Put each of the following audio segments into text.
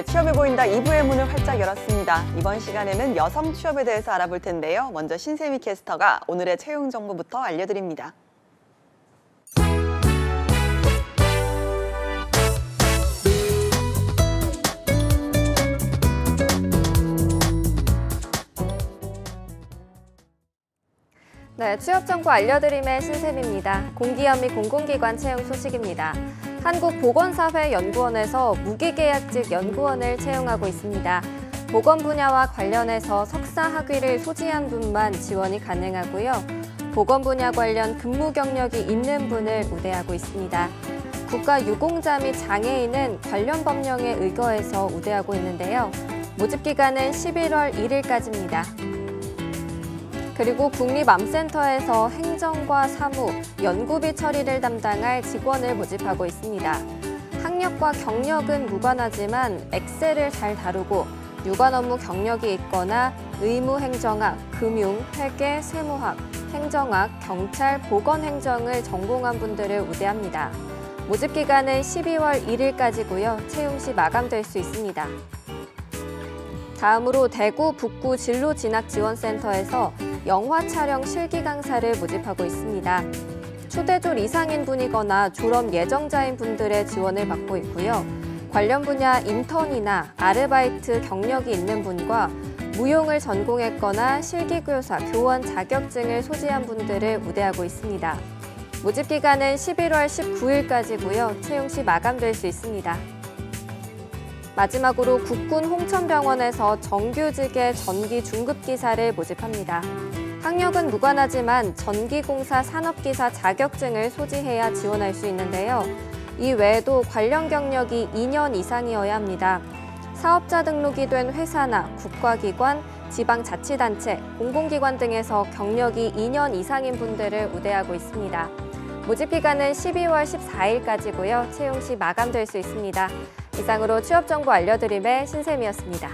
취업해 보인다 2부의 문을 활짝 열었습니다. 이번 시간에는 여성 취업에 대해서 알아볼 텐데요. 먼저 신세미 캐스터가 오늘의 채용 정보부터 알려드립니다. 네, 취업 정보 알려드림의 신세미입니다. 공기업 및 공공기관 채용 소식입니다. 한국보건사회연구원에서 무기계약직 연구원을 채용하고 있습니다. 보건 분야와 관련해서 석사 학위를 소지한 분만 지원이 가능하고요. 보건 분야 관련 근무 경력이 있는 분을 우대하고 있습니다. 국가유공자 및 장애인은 관련 법령에 의거해서 우대하고 있는데요. 모집 기간은 11월 1일까지입니다. 그리고 국립암센터에서 행정과 사무, 연구비 처리를 담당할 직원을 모집하고 있습니다. 학력과 경력은 무관하지만 엑셀을 잘 다루고 유관 업무 경력이 있거나 의무행정학, 금융, 회계, 세무학, 행정학, 경찰, 보건행정을 전공한 분들을 우대합니다. 모집 기간은 12월 1일까지고요. 채용 시 마감될 수 있습니다. 다음으로 대구 북구 진로진학지원센터에서 영화 촬영 실기 강사를 모집하고 있습니다. 초대졸 이상인 분이거나 졸업 예정자인 분들의 지원을 받고 있고요. 관련 분야 인턴이나 아르바이트 경력이 있는 분과 무용을 전공했거나 실기교사, 교원 자격증을 소지한 분들을 우대하고 있습니다. 모집 기간은 11월 19일까지고요. 채용 시 마감될 수 있습니다. 마지막으로 국군 홍천병원에서 정규직의 전기 중급기사를 모집합니다. 학력은 무관하지만 전기공사 산업기사 자격증을 소지해야 지원할 수 있는데요. 이 외에도 관련 경력이 2년 이상이어야 합니다. 사업자 등록이 된 회사나 국가기관, 지방자치단체, 공공기관 등에서 경력이 2년 이상인 분들을 우대하고 있습니다. 모집 기간은 12월 14일까지고요. 채용 시 마감될 수 있습니다. 이상으로 취업 정보 알려드림의 신세미였습니다.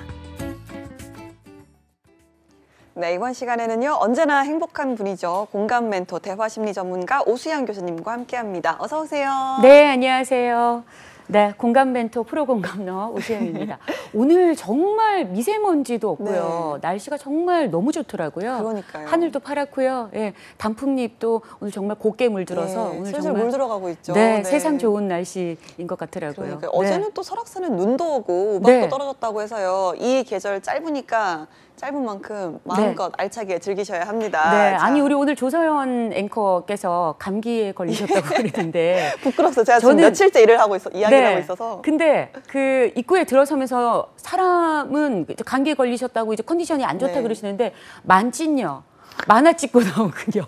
네, 이번 시간에는요. 언제나 행복한 분이죠. 공감 멘토 대화 심리 전문가 오수양 교수님과 함께합니다. 어서 오세요. 네, 안녕하세요. 네, 공감 멘토 프로 공감러 오수양입니다. 오늘 정말 미세먼지도 없고요. 네. 날씨가 정말 너무 좋더라고요. 그러니까요. 하늘도 파랗고요. 예, 단풍잎도 오늘 정말 곱게 물들어서 네, 오늘 슬슬 정말 물 들어가고 있죠. 네, 세상 좋은 날씨인 것 같더라고요. 그러니까요. 어제는 네. 또 설악산은 눈도 오고 우박도 네. 떨어졌다고 해서요. 이 계절 짧으니까 짧은 만큼 마음껏 알차게 즐기셔야 합니다. 네, 자, 아니 우리 오늘 조서연 앵커께서 감기에 걸리셨다고 그러는데 부끄럽어요. 제가 지금 며칠째 일을 하고 이야기를 하고 있어서. 근데 그 입구에 들어서면서 사람은 감기에 걸리셨다고 이제 컨디션이 안 좋다 그러시는데 만찢요. 만화 찍고 나오군요.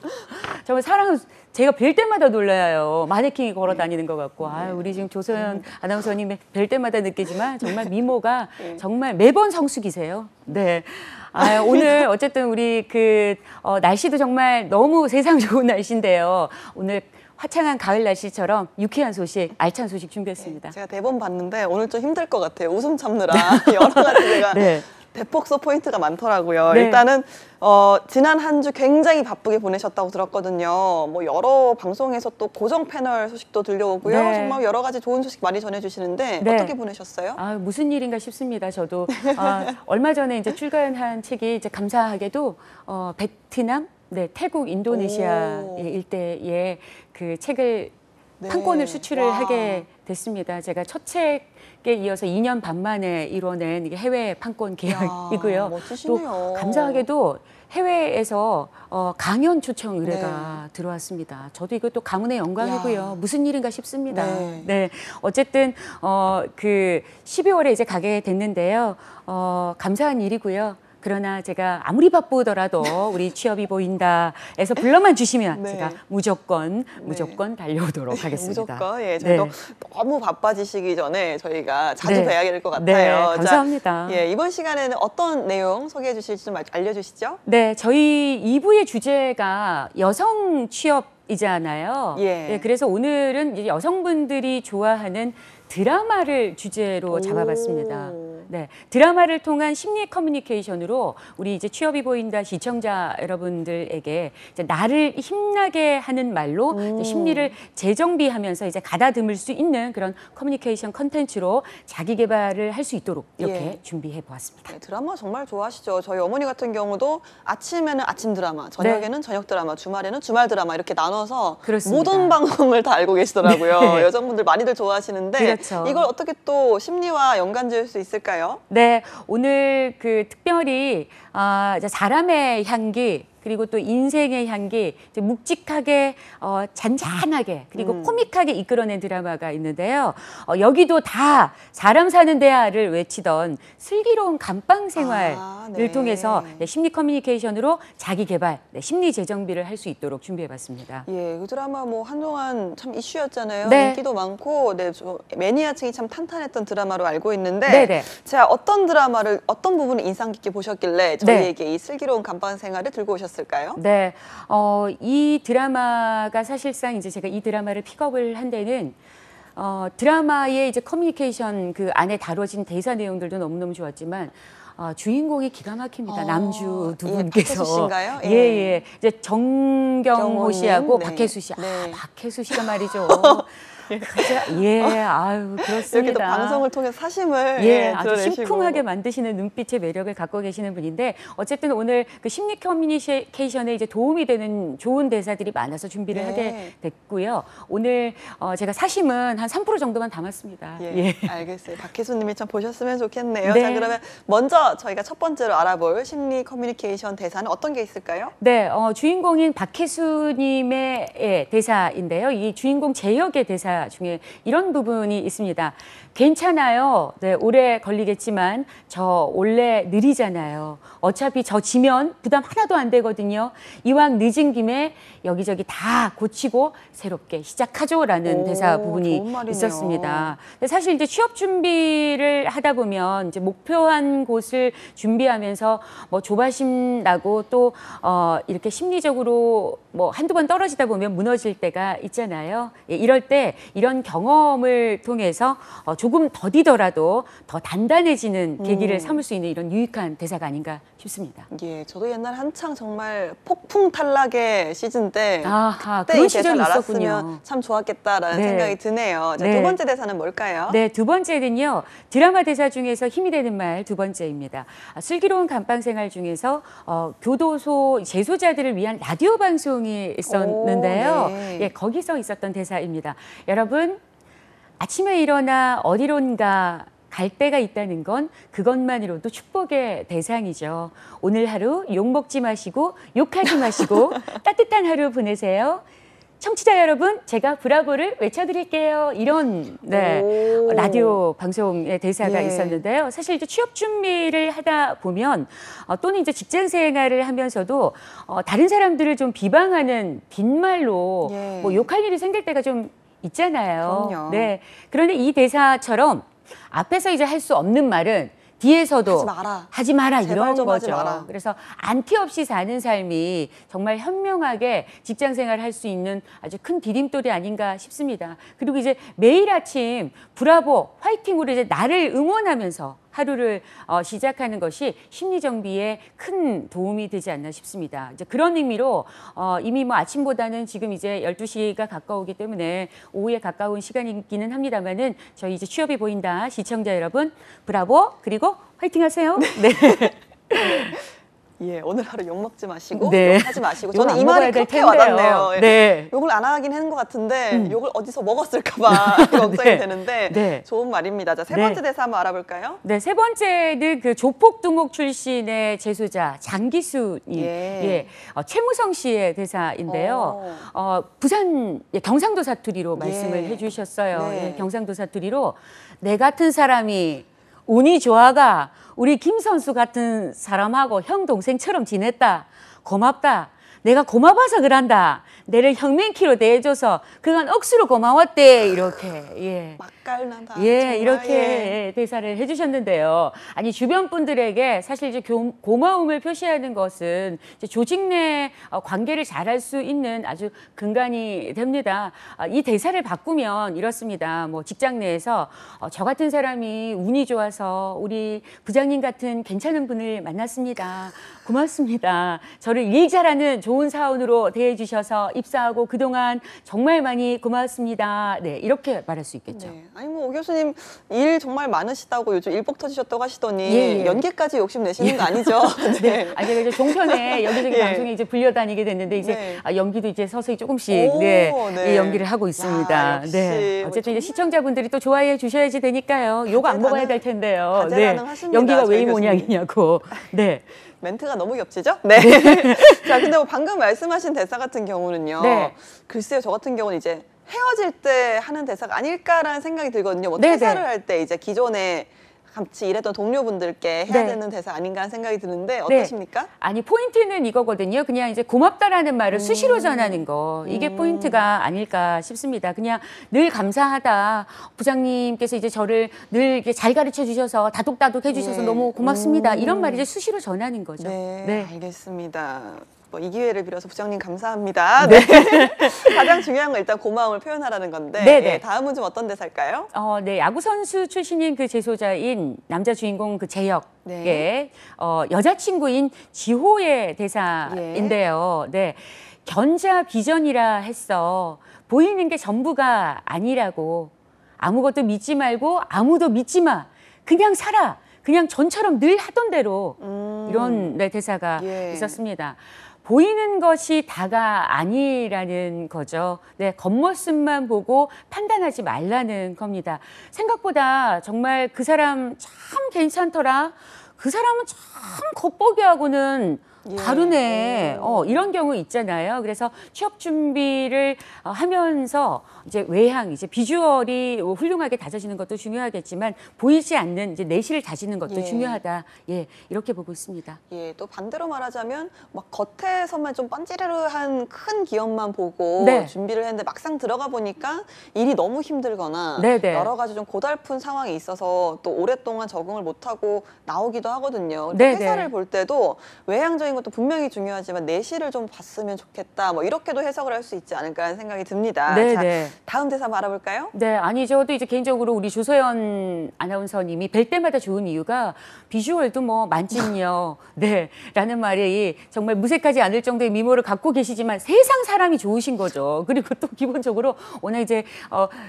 정말 사람 제가 뵐 때마다 놀라요. 마네킹이 걸어 다니는 것 같고. 아, 우리 지금 조서연 아나운서님 뵐 때마다 느끼지만 정말 미모가 정말 매번 성숙이세요. 네. 아, 오늘 어쨌든 우리 날씨도 정말 너무 세상 좋은 날씨인데요. 오늘 화창한 가을 날씨처럼 유쾌한 소식, 알찬 소식 준비했습니다. 제가 대본 봤는데 오늘 좀 힘들 것 같아요. 웃음 참느라 여러 가지 제가 대폭소 포인트가 많더라고요. 네. 일단은 지난 한 주 굉장히 바쁘게 보내셨다고 들었거든요. 뭐 여러 방송에서 또 고정 패널 소식도 들려오고요. 네. 정말 여러 가지 좋은 소식 많이 전해주시는데 네. 어떻게 보내셨어요? 아, 무슨 일인가 싶습니다. 저도 얼마 전에 이제 출간한 책이 이제 감사하게도 베트남, 네, 태국, 인도네시아 일대에 그 책을 판권을 수출을 하게 됐습니다. 제가 첫 책에 이어서 2년 반 만에 이뤄낸 이게 해외 판권 계약이고요. 멋지시네요. 또 감사하게도 해외에서 강연 초청 의뢰가 들어왔습니다. 저도 이것도 가문의 영광이고요. 무슨 일인가 싶습니다. 네, 어쨌든 그 12월에 이제 가게 됐는데요. 감사한 일이고요. 그러나 제가 아무리 바쁘더라도 우리 취업이 보인다에서 불러만 주시면 제가 무조건 달려오도록 하겠습니다. 무조건. 예, 저희도 너무 바빠지시기 전에 저희가 자주 뵈야 될 것 같아요. 네, 감사합니다. 자, 예, 이번 시간에는 어떤 내용 소개해 주실지 좀 알려주시죠. 네, 저희 2부의 주제가 여성 취업이잖아요. 예, 그래서 오늘은 여성분들이 좋아하는 드라마를 주제로 잡아봤습니다. 네, 드라마를 통한 심리 커뮤니케이션으로 우리 이제 취업이 보인다 시청자 여러분들에게 이제 나를 힘나게 하는 말로 이제 심리를 재정비하면서 이제 가다듬을 수 있는 그런 커뮤니케이션 컨텐츠로 자기 개발을 할 수 있도록 이렇게 예. 준비해 보았습니다. 네, 드라마 정말 좋아하시죠. 저희 어머니 같은 경우도 아침에는 아침 드라마, 저녁에는 저녁 드라마, 주말에는 주말 드라마 이렇게 나눠서 그렇습니다. 모든 방송을 다 알고 계시더라고요. 네. 여성분들 많이들 좋아하시는데 그렇죠. 이걸 어떻게 또 심리와 연관 지을 수 있을까요? 네, 오늘 그 특별히 이제 사람의 향기 그리고 또 인생의 향기 이제 묵직하게 잔잔하게 그리고 코믹하게 이끌어낸 드라마가 있는데요. 여기도 다 사람 사는 대화를 외치던 슬기로운 감방 생활을 네. 통해서 네, 심리 커뮤니케이션으로 자기 개발, 네, 심리 재정비를 할 수 있도록 준비해봤습니다. 예, 그 드라마 뭐 한동안 참 이슈였잖아요. 네. 인기도 많고, 네, 매니아층이 참 탄탄했던 드라마로 알고 있는데, 네네. 제가 어떤 드라마를 어떤 부분을 인상 깊게 보셨길래 저희에게 이 슬기로운 감방 생활을 들고 오셨을까요? 네, 이 드라마가 사실상 이제 제가 이 드라마를 픽업을 한 데는 드라마의 이제 커뮤니케이션 그 안에 다뤄진 대사 내용들도 너무너무 좋았지만 주인공이 기가 막힙니다. 남주 두 예, 분께서. 박혜수 씨인가요? 예, 예. 이제 정경호 씨하고 네. 박혜수 씨. 네. 박혜수 씨가 말이죠. 예, 아유, 그렇습니다. 이렇게 또 방송을 통해서 사심을 예, 아주 드러내시고. 심쿵하게 만드시는 눈빛의 매력을 갖고 계시는 분인데 어쨌든 오늘 그 심리 커뮤니케이션에 이제 도움이 되는 좋은 대사들이 많아서 준비를 네. 하게 됐고요. 오늘 제가 사심은 한 3% 정도만 담았습니다. 예, 알겠어요. 박혜수님이 참 보셨으면 좋겠네요. 네. 자, 그러면 먼저 저희가 첫 번째로 알아볼 심리 커뮤니케이션 대사는 어떤 게 있을까요? 네, 주인공인 박혜수님의 예, 대사인데요. 이 주인공 제역의 대사 중에 이런 부분이 있습니다. 괜찮아요. 네, 오래 걸리겠지만 저 원래 느리잖아요. 어차피 저 지면 부담 하나도 안 되거든요. 이왕 늦은 김에 여기저기 다 고치고 새롭게 시작하죠라는 대사 부분이 좋은 말이네요. 있었습니다. 근데 사실 이제 취업 준비를 하다 보면 이제 목표한 곳을 준비하면서 뭐 조바심 나고 또 이렇게 심리적으로 뭐 한두 번 떨어지다 보면 무너질 때가 있잖아요. 예, 이럴 때 이런 경험을 통해서 조금 더디더라도 더 단단해지는 계기를 삼을 수 있는 이런 유익한 대사가 아닌가 싶습니다. 예, 저도 옛날 한창 정말 폭풍 탈락의 시즌 때 아하, 그때 그런 이 대사를 시절이 알았으면 있었군요. 참 좋았겠다라는 네. 생각이 드네요. 자, 네. 두 번째 대사는 뭘까요? 네, 두 번째는요. 드라마 대사 중에서 힘이 되는 말 두 번째입니다. 슬기로운 감방 생활 중에서 교도소 재소자들을 위한 라디오 방송이 있었는데요. 오, 네. 예, 거기서 있었던 대사입니다. 여러분, 아침에 일어나 어디론가 갈 데가 있다는 건 그것만으로도 축복의 대상이죠. 오늘 하루 욕 먹지 마시고 욕하지 마시고 따뜻한 하루 보내세요. 청취자 여러분, 제가 브라보를 외쳐드릴게요. 이런 네, 오. 라디오 방송의 대사가 예. 있었는데요. 사실 이제 취업 준비를 하다 보면 또는 이제 직장 생활을 하면서도 다른 사람들을 좀 비방하는 빈말로 예. 뭐 욕할 일이 생길 때가 좀 있잖아요. 그럼요. 네. 그런데 이 대사처럼 앞에서 이제 할 수 없는 말은 뒤에서도 하지 마라. 하지 마라 제발 이런 좀 하지 거죠. 마라. 그래서 안티 없이 사는 삶이 정말 현명하게 직장 생활을 할 수 있는 아주 큰 디딤돌이 아닌가 싶습니다. 그리고 이제 매일 아침 브라보 화이팅으로 이제 나를 응원하면서 하루를 시작하는 것이 심리 정비에 큰 도움이 되지 않나 싶습니다. 이제 그런 의미로 이미 뭐 아침보다는 지금 이제 12시가 가까우기 때문에 오후에 가까운 시간이기는 합니다만은 저희 이제 취업이 보인다 시청자 여러분 브라보 그리고 화이팅 하세요. 네. 예, 오늘 하루 욕 먹지 마시고 네. 욕하지 마시고 욕 저는 이 안 말이 먹어야 될 그렇게 텐데요. 와닿네요. 예. 네. 욕을 안 하긴 하는 것 같은데 욕을 어디서 먹었을까 봐 걱정이 네. 되는데 네. 좋은 말입니다. 자, 세 네. 번째 대사 한번 알아볼까요? 네, 세 번째는 그 조폭두목 출신의 재소자 장기수님, 예. 최무성 씨의 대사인데요. 부산 경상도 사투리로 말씀을 해주셨어요. 네. 예, 경상도 사투리로 내 같은 사람이 운이 좋아가 우리 김 선수 같은 사람하고 형 동생처럼 지냈다. 고맙다. 내가 고마워서 그란다. 내를 형민키로 대해줘서 그간 억수로 고마웠대. 이렇게 예. 맛깔나다. 예, 정말, 이렇게 예. 대사를 해주셨는데요. 아니 주변 분들에게 사실 이제 고마움을 표시하는 것은 이제 조직 내 관계를 잘할 수 있는 아주 근간이 됩니다. 이 대사를 바꾸면 이렇습니다. 뭐 직장 내에서 저 같은 사람이 운이 좋아서 우리 부장님 같은 괜찮은 분을 만났습니다. 고맙습니다. 저를 일 잘하는 좋은 사원으로 대해주셔서 입사하고 그동안 정말 많이 고맙습니다. 네, 이렇게 말할 수 있겠죠. 네. 아니 뭐 오 교수님 일 정말 많으시다고 요즘 일복 터지셨다고 하시더니 예, 예. 연기까지 욕심 내시는 거 아니죠? 네. 아니 제가 이제 종편에 여기저기 예. 방송에 이제 불려다니게 됐는데 이제 네. 연기도 이제 서서히 조금씩 오, 네, 네. 이 연기를 하고 있습니다. 야, 역시 네. 뭐 어쨌든 이제 정말 시청자분들이 또 좋아해 주셔야지 되니까요. 욕 안 먹어야 될 텐데요. 다재다능하십니다, 연기가 왜 저희 이 모양이냐고. 네. 멘트가 너무 겹치죠? 네. 자, 근데 뭐 방금 말씀하신 대사 같은 경우는요. 네. 글쎄요, 저 같은 경우는 이제 헤어질 때 하는 대사가 아닐까라는 생각이 들거든요. 뭐 네, 퇴사를 네. 할 때 이제 기존에 같이 일했던 동료분들께 해야 네. 되는 대사 아닌가 하는 생각이 드는데 어떠십니까? 아니 포인트는 이거거든요. 그냥 이제 고맙다라는 말을 수시로 전하는 거 이게 포인트가 아닐까 싶습니다. 그냥 늘 감사하다. 부장님께서 이제 저를 늘 이렇게 잘 가르쳐 주셔서 다독다독 해주셔서 예. 너무 고맙습니다. 이런 말을 이제 수시로 전하는 거죠. 네, 알겠습니다. 뭐 이 기회를 빌어서 부장님 감사합니다. 네. 가장 중요한 건 일단 고마움을 표현하라는 건데 네, 네. 예, 다음은 좀 어떤 대사일까요? 네, 야구 선수 출신인 그 제소자인 남자 주인공 그 재혁의 네. 여자친구인 지호의 대사인데요. 네, 견자 비전이라 했어. 보이는 게 전부가 아니라고. 아무것도 믿지 말고 아무도 믿지 마. 그냥 살아. 그냥 전처럼 늘 하던 대로 이런 네, 대사가 예. 있었습니다. 보이는 것이 다가 아니라는 거죠. 네, 겉모습만 보고 판단하지 말라는 겁니다. 생각보다 정말 그 사람 참 괜찮더라. 그 사람은 참 겉보기하고는 예. 다르네. 이런 경우 있잖아요. 그래서 취업 준비를 하면서 이제 외향, 이제 비주얼이 훌륭하게 다져지는 것도 중요하겠지만 보이지 않는 이제 내실을 다지는 것도 예. 중요하다. 예, 이렇게 보고 있습니다. 예, 또 반대로 말하자면 막 겉에서만 좀 번지르르한 큰 기업만 보고 네. 준비를 했는데 막상 들어가 보니까 일이 너무 힘들거나 네네. 여러 가지 좀 고달픈 상황이 있어서 또 오랫동안 적응을 못하고 나오기도 하거든요. 근데 네네. 회사를 볼 때도 외향적인 것도 분명히 중요하지만 내실을 좀 봤으면 좋겠다. 뭐 이렇게도 해석을 할 수 있지 않을까 하는 생각이 듭니다. 네네. 자, 다음 대사 한번 알아볼까요? 네, 아니 저도 이제 개인적으로 우리 조서연 아나운서님이 뵐 때마다 좋은 이유가 비주얼도 뭐 만찢녀, 네, 라는 말이 정말 무색하지 않을 정도의 미모를 갖고 계시지만 세상 사람이 좋으신 거죠. 그리고 또 기본적으로 오늘 이제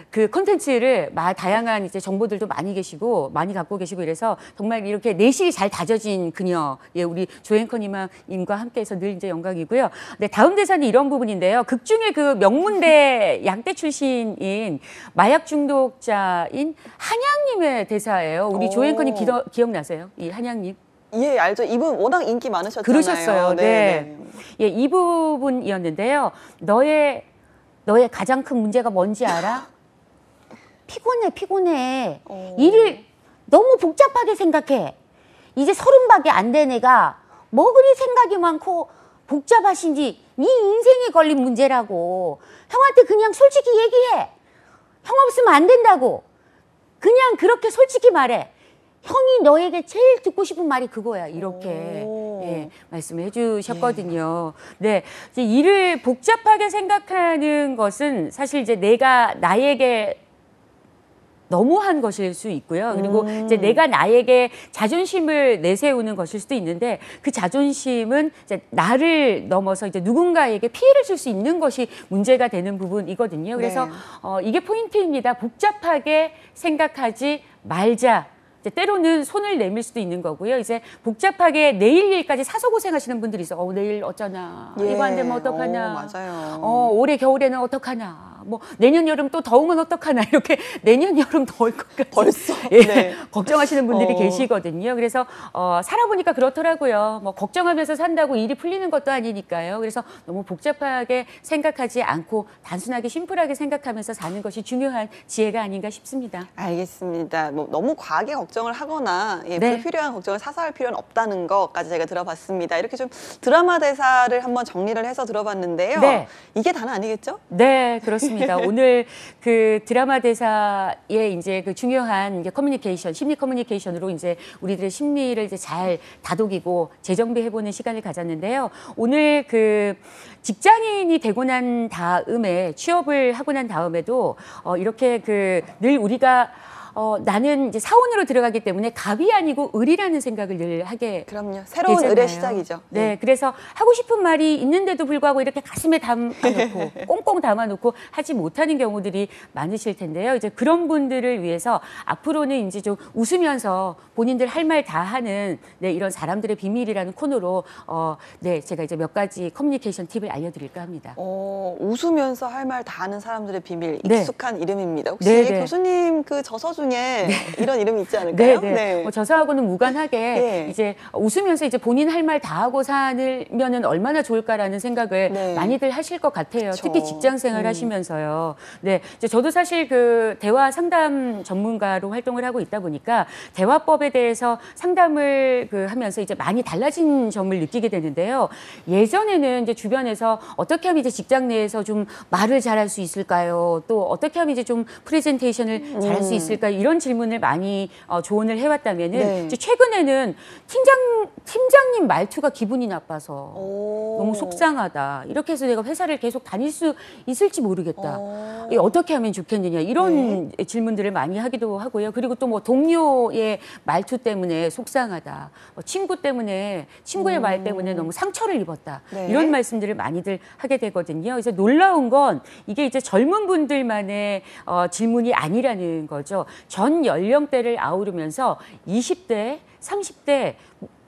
그 콘텐츠를 다양한 이제 정보들도 많이 계시고 많이 갖고 계시고 이래서 정말 이렇게 내실이 잘 다져진 그녀, 예, 우리 조앵커님과 함께해서 늘 이제 영광이고요. 네, 다음 대사는 이런 부분인데요. 극 중에 그 명문대 약대 출신인 마약 중독자인 한양님의 대사예요. 우리 오. 조앵커님 기억나세요? 이 한양님? 예, 알죠. 이분 워낙 인기 많으셨잖아요. 그러셨어요. 네. 예, 이 부분이었는데요. 너의 가장 큰 문제가 뭔지 알아? 피곤해. 일을 너무 복잡하게 생각해. 이제 30밖에 안 된 애가 뭐 그리 생각이 많고 복잡하신지 네 인생에 걸린 문제라고. 형한테 그냥 솔직히 얘기해. 형 없으면 안 된다고. 그냥 그렇게 솔직히 말해. 형이 너에게 제일 듣고 싶은 말이 그거야. 이렇게 오. 예, 말씀해 주셨거든요. 네, 이제 일을 복잡하게 생각하는 것은 사실 이제 내가 나에게 너무한 것일 수 있고요. 그리고 이제 내가 나에게 자존심을 내세우는 것일 수도 있는데 그 자존심은 이제 나를 넘어서 이제 누군가에게 피해를 줄 수 있는 것이 문제가 되는 부분이거든요. 그래서 네. 이게 포인트입니다. 복잡하게 생각하지 말자. 이제 때로는 손을 내밀 수도 있는 거고요. 이제 복잡하게 내일 일까지 사서 고생하시는 분들이 있어. 내일 어쩌나. 예. 이거 안 되면 어떡하나. 맞아요. 올해 겨울에는 어떡하나. 뭐 내년 여름 또 더우면 어떡하나. 이렇게 내년 여름 더울 것 같아. 벌써? 예, 네. 걱정하시는 분들이 어. 계시거든요. 그래서 살아보니까 그렇더라고요. 뭐 걱정하면서 산다고 일이 풀리는 것도 아니니까요. 그래서 너무 복잡하게 생각하지 않고 단순하게 심플하게 생각하면서 사는 것이 중요한 지혜가 아닌가 싶습니다. 알겠습니다. 뭐 너무 과하게 걱정 걱정을 하거나 예, 네. 불필요한 걱정을 사서 할 필요는 없다는 것까지 제가 들어봤습니다. 이렇게 좀 드라마 대사를 한번 정리를 해서 들어봤는데요. 네. 이게 다는 아니겠죠? 네, 그렇습니다. 오늘 그 드라마 대사의 이제 그 중요한 이제 커뮤니케이션, 심리 커뮤니케이션으로 이제 우리들의 심리를 이제 잘 다독이고 재정비해보는 시간을 가졌는데요. 오늘 그 직장인이 되고 난 다음에 취업을 하고 난 다음에도 이렇게 그 늘 우리가 나는 이제 사원으로 들어가기 때문에 갑이 아니고 을이라는 생각을 늘 하게 그럼요. 새로운 되잖아요. 을의 시작이죠. 네, 그래서 하고 싶은 말이 있는데도 불구하고 이렇게 가슴에 담아놓고 꽁꽁 담아놓고 하지 못하는 경우들이 많으실 텐데요. 이제 그런 분들을 위해서 앞으로는 이제 좀 웃으면서 본인들 할 말 다 하는 네, 이런 사람들의 비밀이라는 코너로 네, 제가 이제 몇 가지 커뮤니케이션 팁을 알려드릴까 합니다. 웃으면서 할 말 다 하는 사람들의 비밀, 네. 익숙한 이름입니다. 혹시 네, 네. 교수님 그 저서 중에 이런 이름이 있지 않을까요? 네. 뭐 저서하고는 무관하게 네. 이제 웃으면서 이제 본인 할 말 다 하고 살면은 얼마나 좋을까라는 생각을 네. 많이들 하실 것 같아요. 그쵸. 특히 직장 생활 하시면서요. 네. 이제 저도 사실 그 대화 상담 전문가로 활동을 하고 있다 보니까 대화법에 대해서 상담을 그 하면서 이제 많이 달라진 점을 느끼게 되는데요. 예전에는 이제 주변에서 어떻게 하면 이제 직장 내에서 좀 말을 잘할 수 있을까요? 또 어떻게 하면 이제 좀 프레젠테이션을 잘할 수 있을까? 이런 질문을 많이 조언을 해왔다면은 네. 이제 최근에는 팀장님 말투가 기분이 나빠서 너무 속상하다. 이렇게 해서 내가 회사를 계속 다닐 수 있을지 모르겠다. 이게 어떻게 하면 좋겠느냐. 이런 질문들을 많이 하기도 하고요. 그리고 또 뭐 동료의 말투 때문에 속상하다. 친구 때문에 친구의 말 때문에 너무 상처를 입었다. 네. 이런 말씀들을 많이들 하게 되거든요. 그래서 놀라운 건 이게 이제 젊은 분들만의 질문이 아니라는 거죠. 전 연령대를 아우르면서 20대, 30대,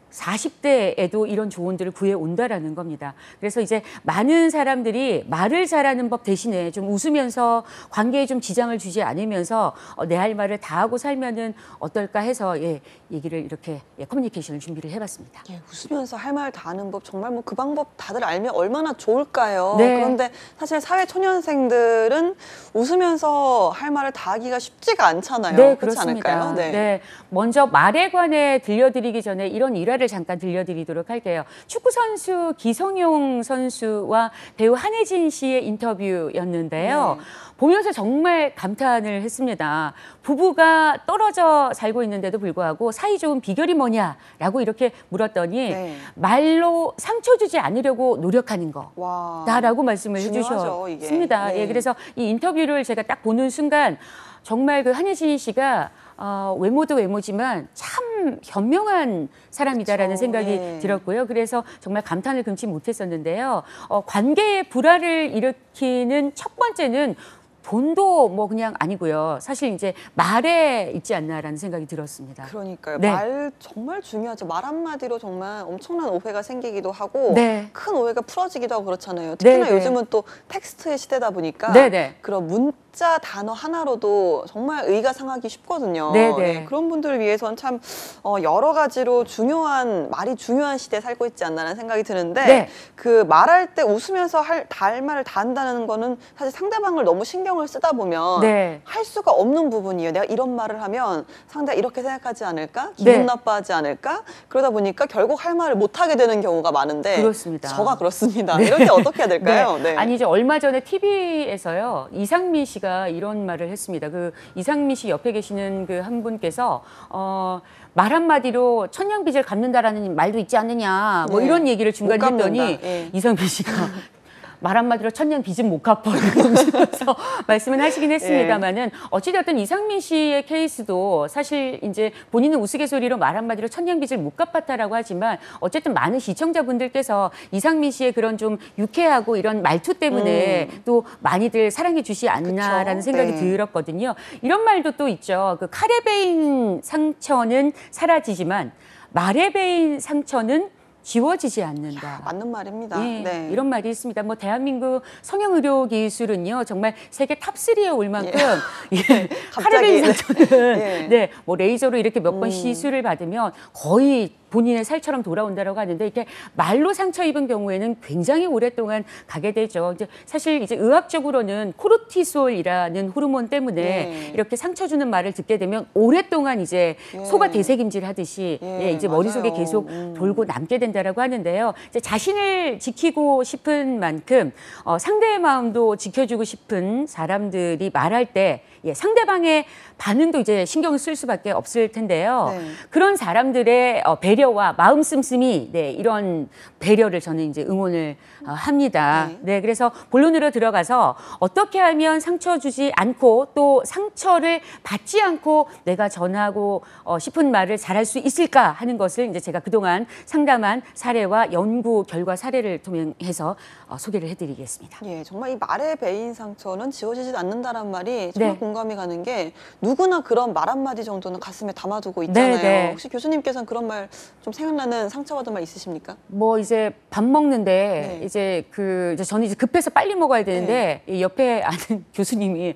40대에도 이런 조언들을 구해온다라는 겁니다. 그래서 이제 많은 사람들이 말을 잘하는 법 대신에 좀 웃으면서 관계에 좀 지장을 주지 않으면서 내 할 말을 다 하고 살면은 어떨까 해서 얘기를 이렇게 커뮤니케이션을 준비를 해봤습니다. 예, 웃으면서 할 말 다 하는 법 정말 뭐 그 방법 다들 알면 얼마나 좋을까요? 네. 그런데 사실 사회 초년생들은 웃으면서 할 말을 다 하기가 쉽지가 않잖아요. 네, 그렇지 그렇습니다. 않을까요? 네. 먼저 말에 관해 들려드리기 전에 이런 일화를 잠깐 들려드리도록 할게요. 축구 선수 기성용 선수와 배우 한혜진 씨의 인터뷰였는데요. 네. 보면서 정말 감탄을 했습니다. 부부가 떨어져 살고 있는데도 불구하고 사이 좋은 비결이 뭐냐라고 이렇게 물었더니 네. 말로 상처 주지 않으려고 노력하는 거. 와. 다라고 말씀을 중요하죠, 이게. 해주셨습니다. 네. 예, 그래서 이 인터뷰를 제가 딱 보는 순간 정말 그 한혜진 씨가 외모도 외모지만 참 현명한 사람이다라는 그쵸, 생각이 예. 들었고요. 그래서 정말 감탄을 금치 못했었는데요. 관계의 불화를 일으키는 첫 번째는 돈도 뭐 그냥 아니고요. 사실 이제 말에 있지 않나라는 생각이 들었습니다. 그러니까요. 네. 말 정말 중요하죠. 말 한마디로 정말 엄청난 오해가 생기기도 하고 네. 큰 오해가 풀어지기도 하고 그렇잖아요. 특히나 네, 네. 요즘은 또 텍스트의 시대다 보니까 네, 네. 그런 문자 단어 하나로도 정말 의가 상하기 쉽거든요. 네, 네. 그런 분들을 위해서는 참 여러 가지로 중요한 말이 중요한 시대에 살고 있지 않나라는 생각이 드는데 네. 그 말할 때 웃으면서 할 말을 다 한다는 거는 사실 상대방을 너무 신경을 쓰다 보면 네. 할 수가 없는 부분이에요. 내가 이런 말을 하면 상대가 이렇게 생각하지 않을까? 기분 네. 나빠하지 않을까? 그러다 보니까 결국 할 말을 못 하게 되는 경우가 많은데 그렇습니다. 저가 그렇습니다. 이럴 때 어떻게 해야 될까요? 네. 아니 이제 얼마 전에 TV에서요 이상민 씨가 이런 말을 했습니다. 그 이상민 씨 옆에 계시는 그 한 분께서 말 한마디로 천냥빚을 갚는다라는 말도 있지 않느냐 뭐 네. 이런 얘기를 중간에 못 갚는다. 했더니 예. 이상민 씨가 말 한마디로 천냥 빚은 못 갚아 이러면서 말씀은 하시긴 했습니다만은 어찌되었든 이상민 씨의 케이스도 사실 이제 본인은 우스갯소리로 말 한마디로 천냥 빚을 못 갚았다라고 하지만 어쨌든 많은 시청자분들께서 이상민 씨의 그런 좀 유쾌하고 이런 말투 때문에 또 많이들 사랑해 주시 않나라는 그쵸? 생각이 네. 들었거든요. 이런 말도 또 있죠. 그 칼에 베인 상처는 사라지지만 말에 베인 상처는 지워지지 않는다. 맞는 말입니다. 예, 네. 이런 말이 있습니다. 뭐 대한민국 성형의료 기술은요 정말 세계 탑3에 올 만큼 갑자기, 카르베인 상처는 예. 네, 뭐 레이저로 이렇게 몇 번 시술을 받으면 거의 본인의 살처럼 돌아온다라고 하는데 이렇게 말로 상처 입은 경우에는 굉장히 오랫동안 가게 되죠. 이제 사실 이제 의학적으로는 코르티솔이라는 호르몬 때문에 네. 이렇게 상처 주는 말을 듣게 되면 오랫동안 이제 예. 소가 대세김질 하듯이 예, 이제 머릿속에 맞아요. 계속 돌고 남게 된다라고 하는데요. 이제 자신을 지키고 싶은 만큼 상대의 마음도 지켜주고 싶은 사람들이 말할 때 상대방의 반응도 이제 신경을 쓸 수밖에 없을 텐데요. 네. 그런 사람들의 배려와 마음 씀씀이 이런 배려를 저는 이제 응원을 합니다. 네, 그래서 본론으로 들어가서 어떻게 하면 상처 주지 않고 또 상처를 받지 않고 내가 전하고 싶은 말을 잘할 수 있을까 하는 것을 이제 제가 그동안 상담한 사례와 연구 결과 사례를 통해서 소개를 해드리겠습니다. 예, 정말 이 말의 베인 상처는 지워지지 않는다는 말이 정말 네. 공감이 가는 게 누구나 그런 말 한마디 정도는 가슴에 담아두고 있잖아요. 네, 네. 혹시 교수님께서는 그런 말 좀 생각나는 상처받은 말 있으십니까? 뭐 이제 밥 먹는데 네. 이제 저는 이제 급해서 빨리 먹어야 되는데 이 옆에 아는 교수님이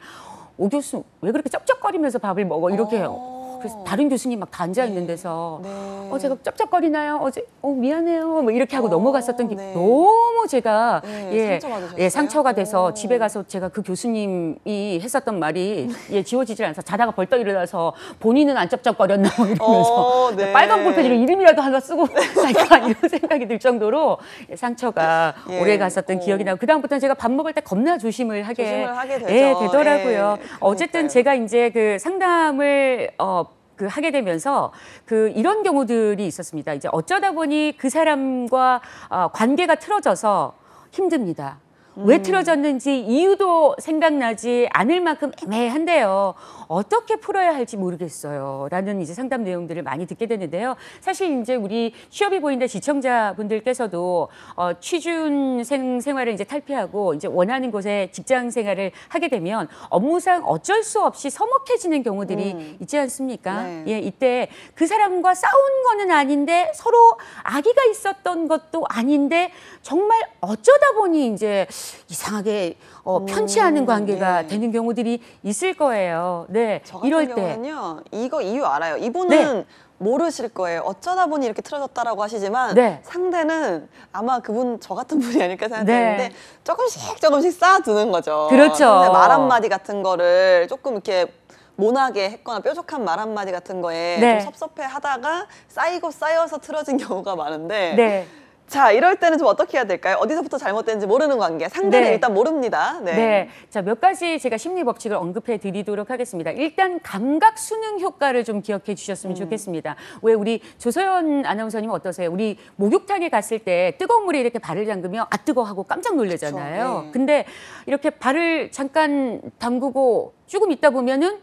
오 교수 왜 그렇게 쩝쩝거리면서 밥을 먹어 이렇게 해요. 그래서 다른 교수님 막 다 앉아 있는 데서 네. 제가 쩝쩝거리나요? 어제 미안해요. 뭐 이렇게 하고 넘어갔었던 게 네. 너무 제가 네, 상처받으셨어요? 상처가 돼서 집에 오. 가서 제가 그 교수님이 했었던 말이 지워지질 않아서 자다가 벌떡 일어나서 본인은 안 쩝쩝거렸나 뭐 이러면서 네. 빨간 볼펜으로 이름이라도 하나 쓰고 살까 이런 생각이 들 정도로 상처가 예. 오래 갔었던 기억이 나고 그다음부터는 제가 밥 먹을 때 겁나 조심을 하게 되죠. 되더라고요. 예, 어쨌든 그러니까요. 제가 이제 그 상담을 하게 되면서 이런 경우들이 있었습니다. 이제 어쩌다 보니 그 사람과 관계가 틀어져서 힘듭니다. 왜 틀어졌는지 이유도 생각나지 않을 만큼 애매한데요. 어떻게 풀어야 할지 모르겠어요. 라는 이제 상담 내용들을 많이 듣게 되는데요. 사실 이제 우리 취업이 보인다 시청자분들께서도 취준생 생활을 이제 탈피하고 이제 원하는 곳에 직장 생활을 하게 되면 업무상 어쩔 수 없이 서먹해지는 경우들이 있지 않습니까? 네. 예, 이때 그 사람과 싸운 거는 아닌데 서로 악의가 있었던 것도 아닌데 정말 어쩌다 보니 이제 이상하게 편치 않은 관계가 네. 되는 경우들이 있을 거예요. 네, 저 같은 이럴 때. 경우는요, 이거 이유 알아요. 이분은 네. 모르실 거예요. 어쩌다 보니 이렇게 틀어졌다라고 하시지만 네. 상대는 아마 그분 저 같은 분이 아닐까 생각되는데 네. 조금씩 쌓아두는 거죠. 그렇죠. 상대 말 한마디 같은 거를 조금 이렇게 모나게 했거나 뾰족한 말 한마디 같은 거에 네. 좀 섭섭해 하다가 쌓여서 틀어진 경우가 많은데 네. 자, 이럴 때는 좀 어떻게 해야 될까요? 어디서부터 잘못된지 모르는 관계. 상대는 네. 일단 모릅니다. 네. 네. 자, 몇 가지 제가 심리 법칙을 언급해 드리도록 하겠습니다. 일단 감각 수능 효과를 좀 기억해 주셨으면 좋겠습니다. 왜 우리 조서연 아나운서님 어떠세요? 우리 목욕탕에 갔을 때 뜨거운 물에 이렇게 발을 담그면 아 뜨거 하고 깜짝 놀라잖아요. 그쵸, 네. 근데 이렇게 발을 잠깐 담그고 조금 있다 보면은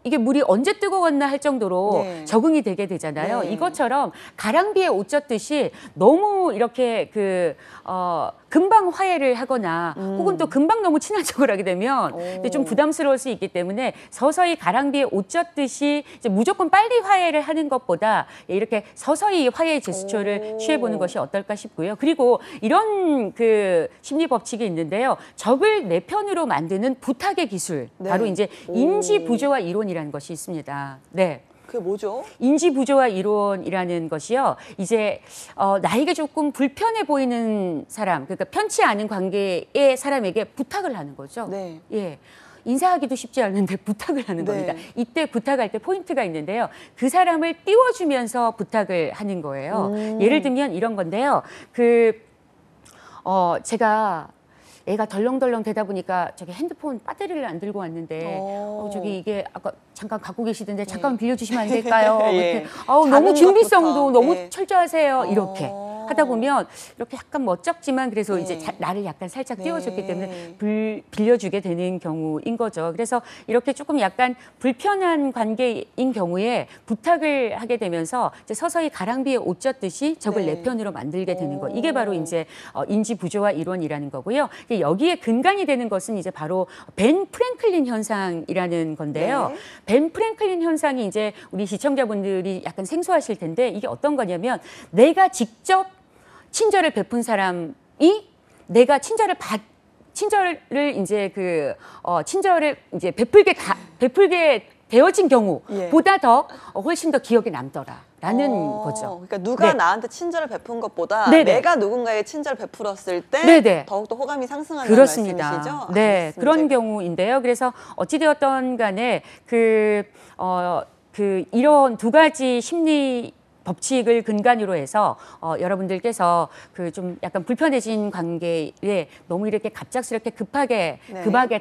이게 물이 언제 뜨거웠나 할 정도로 네. 적응이 되게 되잖아요. 네. 이것처럼 가랑비에 옷 젖듯이 너무 이렇게 금방 화해를 하거나 혹은 또 금방 너무 친한 척을 하게 되면 근데 좀 부담스러울 수 있기 때문에 서서히 가랑비에 옷 젖듯이 이제 무조건 빨리 화해를 하는 것보다 이렇게 서서히 화해 제스처를 취해보는 것이 어떨까 싶고요. 그리고 이런 심리 법칙이 있는데요. 적을 내 편으로 만드는 부탁의 기술. 네. 바로 이제 인지 부조화 이론이라는 것이 있습니다. 네. 그게 뭐죠? 인지 부조화 이론이라는 것이요. 이제 나에게 조금 불편해 보이는 사람, 그러니까 편치 않은 관계의 사람에게 부탁을 하는 거죠. 네. 예. 인사하기도 쉽지 않은데 부탁을 하는 네. 겁니다. 이때 부탁할 때 포인트가 있는데요. 그 사람을 띄워주면서 부탁을 하는 거예요. 예를 들면 이런 건데요. 제가 애가 덜렁덜렁 되다 보니까 저기 핸드폰 배터리를 안 들고 왔는데 저기 이게 아까 잠깐 갖고 계시던데 잠깐 빌려주시면 안 될까요? 예. 이렇게 너무 작은 준비성도 것부터. 너무 예. 철저하세요. 이렇게 하다 보면 이렇게 약간 멋쩍지만 그래서 네. 이제 나를 약간 살짝 네. 띄워줬기 때문에 빌려주게 되는 경우인 거죠. 그래서 이렇게 조금 약간 불편한 관계인 경우에 부탁을 하게 되면서 이제 서서히 가랑비에 옷 젖듯이 적을 네. 내 편으로 만들게 되는 거. 이게 바로 이제 인지 부조화 이론이라는 거고요. 여기에 근간이 되는 것은 이제 바로 벤 프랭클린 현상이라는 건데요. 네. 벤 프랭클린 현상이 이제 우리 시청자분들이 약간 생소하실 텐데 이게 어떤 거냐면 내가 직접 친절을 베푼 사람이 내가 친절을 이제 친절을 이제 베풀게 되어진 경우보다 더 훨씬 더 기억에 남더라. 거죠. 그러니까 누가 네. 나한테 친절을 베푼 것보다 네네. 내가 누군가에게 친절을 베풀었을 때 네네. 더욱더 호감이 상승한다는 그렇습니다. 말씀이시죠? 네, 알겠습니다. 그런 경우인데요. 그래서 어찌되었던 간에 이런 두 가지 심리 법칙을 근간으로 해서 여러분들께서 그 좀 약간 불편해진 관계에 너무 이렇게 갑작스럽게 급하게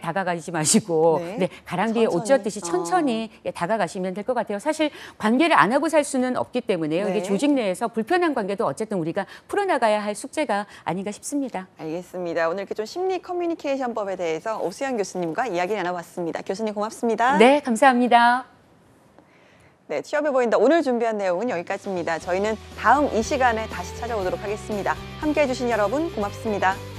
다가가지 마시고 네. 가랑비에 옷 젖듯이 천천히 다가가시면 될 것 같아요. 사실 관계를 안 하고 살 수는 없기 때문에요. 네. 이게 조직 내에서 불편한 관계도 어쨌든 우리가 풀어나가야 할 숙제가 아닌가 싶습니다. 알겠습니다. 오늘 이렇게 좀 심리 커뮤니케이션법에 대해서 오수연 교수님과 이야기 나눠봤습니다. 교수님 고맙습니다. 네, 감사합니다. 네, 취업해 보인다. 오늘 준비한 내용은 여기까지입니다. 저희는 다음 이 시간에 다시 찾아오도록 하겠습니다. 함께해 주신 여러분 고맙습니다.